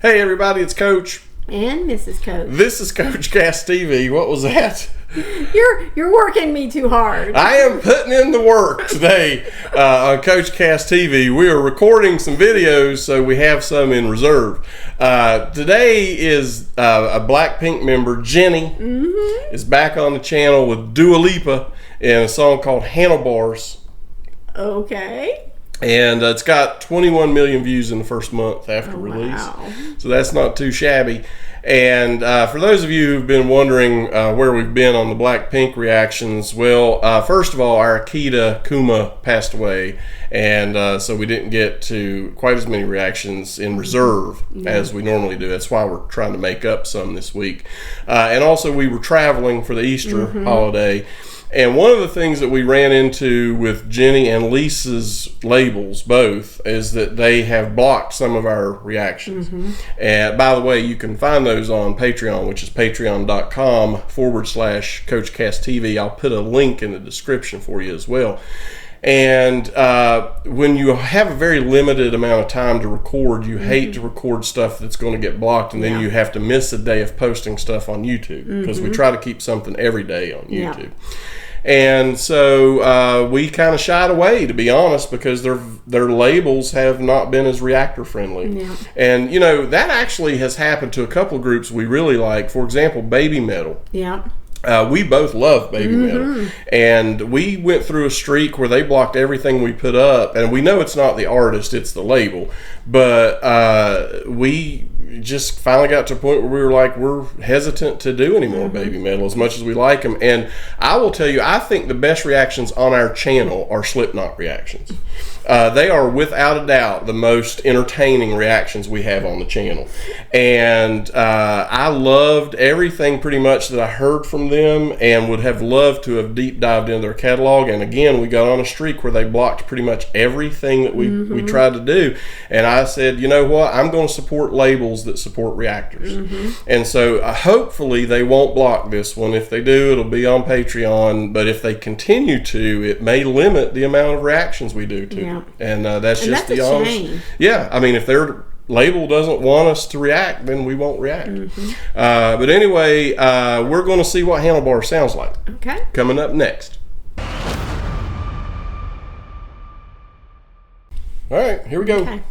Hey everybody, it's Coach. And Mrs. Coach. This is CoachCastTV. What was that? You're working me too hard. I am putting in the work today on CoachCastTV. We are recording some videos, so we have some in reserve. Today is a BLACKPINK member, JENNIE, is back on the channel with Dua Lipa in a song called Handlebars. Okay. And it's got 21 million views in the first month after release. Wow. So that's not too shabby. And for those of you who've been wondering where we've been on the BLACKPINK reactions, well, first of all, our Akita Kuma passed away. And so we didn't get to quite as many reactions in reserve as we normally do. That's why we're trying to make up some this week. And also we were traveling for the Easter holiday. And one of the things that we ran into with Jenny and Lisa's labels both is that they have blocked some of our reactions. And by the way, you can find those on Patreon, which is patreon.com/CoachCastTV. I'll put a link in the description for you as well. And when you have a very limited amount of time to record, you hate to record stuff that's going to get blocked, and then you have to miss a day of posting stuff on YouTube, because we try to keep something every day on YouTube. And so we kind of shied away, to be honest, because their labels have not been as reactor friendly. And you know, that actually has happened to a couple of groups we really like. For example, Baby Metal. We both love Baby Metal, and we went through a streak where they blocked everything we put up, and we know it's not the artist, it's the label, but we just finally got to a point where we were like, we're hesitant to do any more Baby Metal as much as we like them. And I will tell you, I think the best reactions on our channel are Slipknot reactions. They are without a doubt the most entertaining reactions we have on the channel. And I loved everything pretty much that I heard from them, and would have loved to have deep dived into their catalog. And again, we got on a streak where they blocked pretty much everything that we tried to do. And I said, you know what, I'm going to support labels that support reactors. And so hopefully they won't block this one. If they do, it'll be on Patreon. But if they continue to, it may limit the amount of reactions we do to. And that's just the honest. Shame. Yeah, I mean, if their label doesn't want us to react, then we won't react. But anyway, we're going to see what Handlebars sounds like. Okay. Coming up next. All right, here we go. Okay.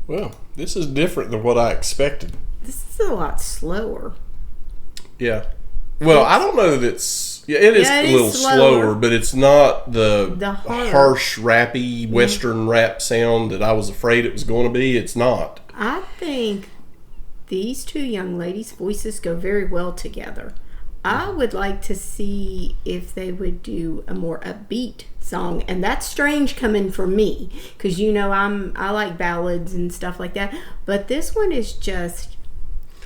Well, this is different than what I expected. This is a lot slower. Yeah. Well, I don't know that's... Yeah, it is Yeah, it a is little slower, but it's not the harder. harsh, rappy, Western rap sound that I was afraid it was going to be. It's not. I think these two young ladies' voices go very well together. I would like to see if they would do a more upbeat song, and that's strange coming from me because I like ballads and stuff like that. But this one is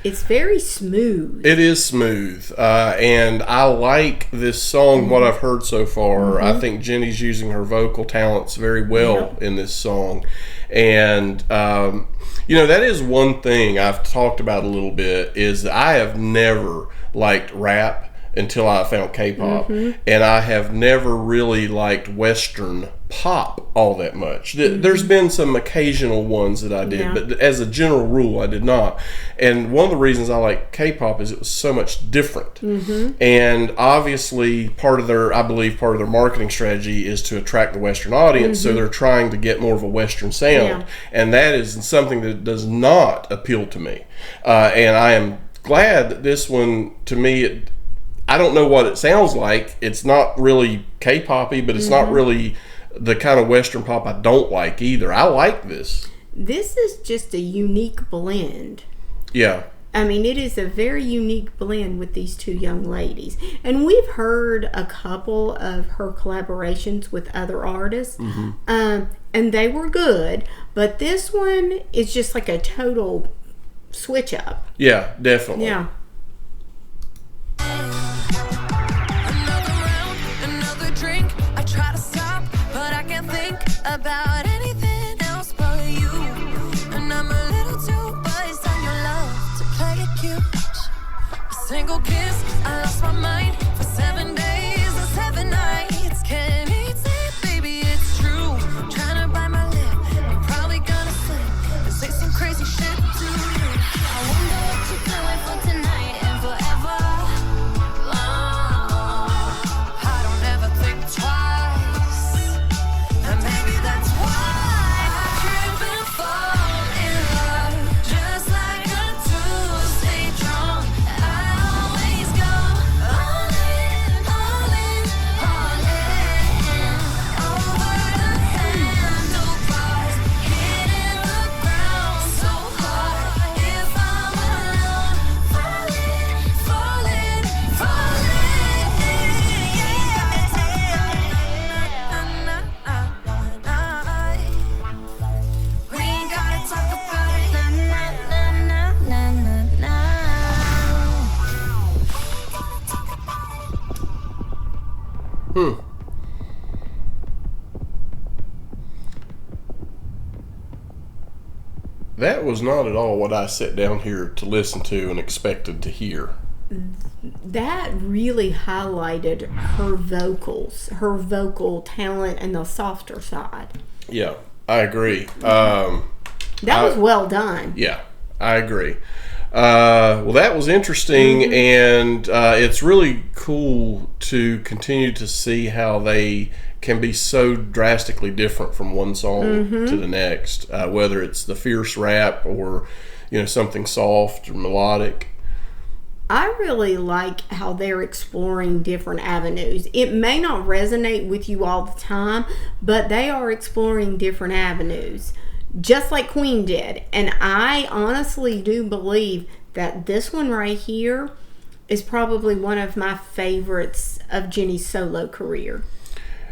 it's very smooth. It is smooth, and I like this song. What I've heard so far, I think Jennie's using her vocal talents very well in this song, and that is one thing I've talked about a little bit. Is that I have never liked rap until I found K-pop, and I have never really liked Western pop all that much. There's been some occasional ones that I did, but as a general rule, I did not. And one of the reasons I like K-pop is it was so much different. And obviously, part of their marketing strategy is to attract the Western audience, so they're trying to get more of a Western sound, and that is something that does not appeal to me. And I am glad that this one, to me, I don't know what it sounds like. It's not really K-poppy, but it's not really the kind of Western pop I don't like either. I like this. This is just a unique blend. Yeah. I mean, it is a very unique blend with these two young ladies. And we've heard a couple of her collaborations with other artists, and they were good. But this one is just like a total switch up. Yeah, definitely. Yeah. About anything else but you, and I'm a little too buzzed on your love to play it cute. A single kiss, I lost my mind for 7 days and 7 nights. Can't eat it, baby, it's true. Trying to bite my lip, I'm probably gonna slip and say some crazy shit to you. I wonder what you're doing for tonight and forever. I don't ever think twice. And maybe that's why I trip and fall in love. Just like a Tuesday drunk, I always go all in, all in, all in. Over the handlebars, hitting the ground so hard. If I'm alone, falling, falling, falling. We ain't gotta talk about it. That was not at all what I sat down here to listen to and expected to hear. That really highlighted her vocals, her vocal talent, and the softer side. Yeah, I agree. That was well done. Yeah, I agree. Well, that was interesting, and it's really cool to continue to see how they can be so drastically different from one song to the next, whether it's the fierce rap or something soft or melodic. I really like how they're exploring different avenues. It may not resonate with you all the time, but they are exploring different avenues, just like Queen did. And I honestly do believe that this one right here is probably one of my favorites of Jennie's solo career.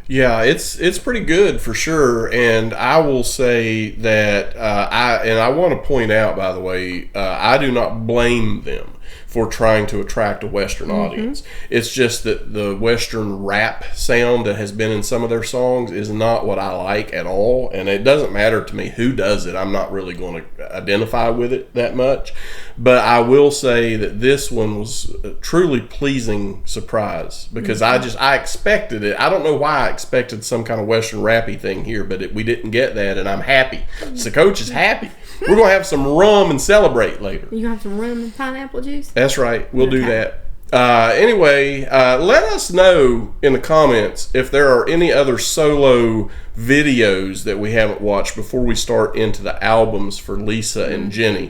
Yeah, it's pretty good for sure, and I will say that I want to point out, by the way, I do not blame them for trying to attract a Western audience. It's just that the Western rap sound that has been in some of their songs is not what I like at all, and it doesn't matter to me who does it. I'm not really going to identify with it that much, but I will say that this one was a truly pleasing surprise because I expected it. I don't know why I expected some kind of Western rappy thing here, but we didn't get that, and I'm happy. So Coach is happy. We're going to have some rum and celebrate later. You have some rum and pineapple juice? That's right. We'll do that. Anyway, let us know in the comments if there are any other solo videos that we haven't watched before we start into the albums for Lisa and Jennie.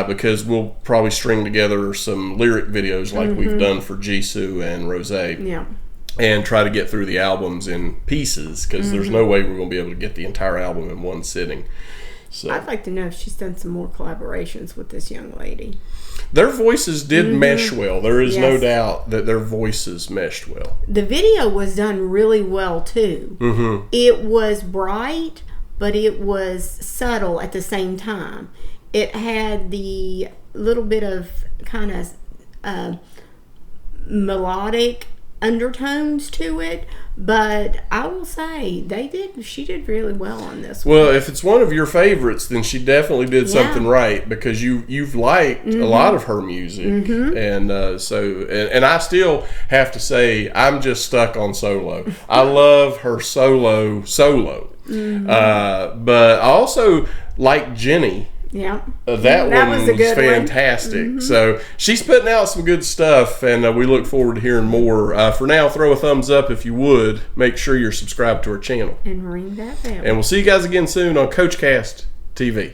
Because we'll probably string together some lyric videos like we've done for Jisoo and Rose. Yeah. And try to get through the albums in pieces, because there's no way we're going to be able to get the entire album in one sitting. So I'd like to know if she's done some more collaborations with this young lady. their voices did mesh well. There is no Yes. doubt that their voices meshed well. The video was done really well too. It was bright, but it was subtle at the same time. It had the little bit of kind of melodic undertones to it, but I will say she did really well on this one. Well, if it's one of your favorites, then she definitely did something right, because you've liked a lot of her music, and and I still have to say I'm just stuck on solo. I love her solo, but I also like Jennie. Yeah, That one was a was good one. fantastic. So she's putting out some good stuff, and we look forward to hearing more. For now, throw a thumbs up if you would. Make sure you're subscribed to our channel. And ring that bell. And we'll see you guys again soon on CoachCast TV.